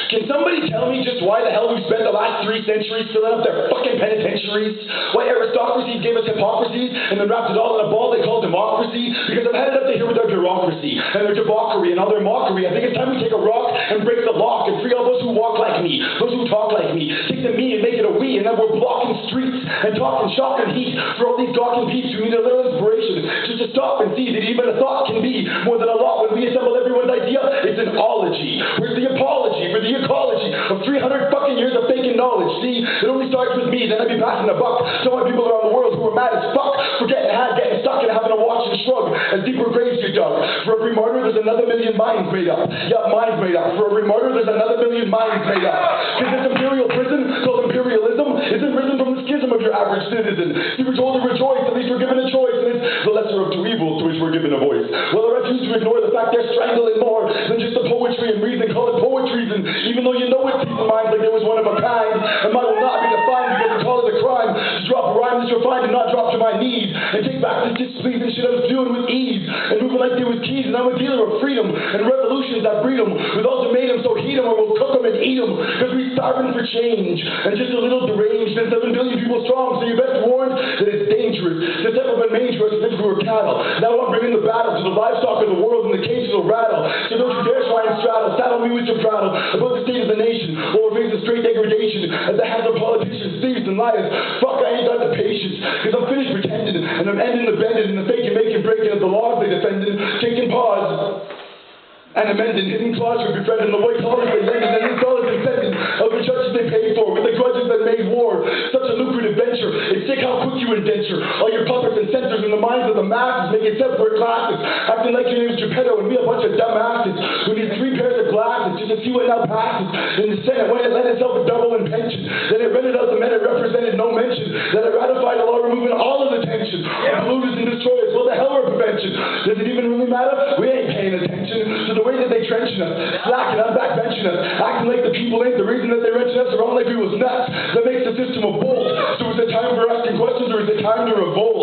Can somebody tell me just why the hell we spent the last 3 centuries filling up their fucking penitentiaries? Why aristocracy gave us hypocrisy and then wrapped it all in a ball they call democracy? Because I've had it up to here with their bureaucracy and their debauchery and all their mockery. I think it's time we take a rock and break the lock and free all those who walk like me, those who talk like me. Take the me and make it a we, and then we're blocking streets and talking shock and heat for all these gawking peeps who need a little inspiration just to stop and see that even a thought can be more than a lot. When we assemble everyone's idea, it's an ology. Where's the apology for the ecology of 300 fucking years of faking knowledge? See, it only starts with me, then I'd be passing the buck to all my people around the world who are mad as fuck for getting stuck and having to watch and shrug as deeper graves get dug. For every martyr, there's another million minds made up. Yeah, minds made up. For every martyr, there's another million minds made up. Because this imperial prison called imperialism isn't risen from the schism of your average citizen. See, we're told to rejoice, at least we're given a choice, and it's the lesser of two evils to which we're given a voice. Well, I refuse to ignore the fact they're strangling more than just the poetry and reason, call it poetry, and even though you know it's peace of mind like there was one of a kind, and mine will not be defined because we call it a crime to drop a rhyme that's refined and not drop to my knees, and take back this displeasing shit I was doing with ease, and moving like there was keys, and I'm a dealer of freedom, and revolutions that breed them, with ultimatums, so heat them or we'll cook them and eat them, because we're starving for change, and just a little deranged, and 7 billion people strong, so you're best warned that it's dangerous to step up and mange us as if we were cattle. Now I'm bringing the battle to the livestock of the world, and the cages will rattle, so don't you dare try and straddle, saddle me with your prattle about the state of the nation, or we're facing straight degradation at the hands of politicians, thieves, and liars. Fuck, I ain't got the patience, because I'm finished pretending, and I'm ending the bending, and the faking, making, breaking of the laws they defended, taking pause and amending, hidden clause for befriending the white collars they lended, and these dollars they spending of the judges they paid for, with the grudges that made war such a lucrative venture. It's sick how quick you indenture all your puppets and censors in the minds of the masses, making separate classes, acting like your name's Geppetto and we a bunch of dumbasses who need 3 pairs of glasses just to see what now passes in the Senate when it lent itself a double in pension. Then it rented out the men it represented, no mention that it ratified a law removing all of the tension of polluters and destroyers. Well, the hell are prevention? Does it even really matter? We ain't paying attention to the way that they trenching us, slacking us, backbenching us, acting like the people ain't the reason that they wrenching us around like we was nuts. That makes the system a bolt. So is it time for asking questions or is it time to revolt?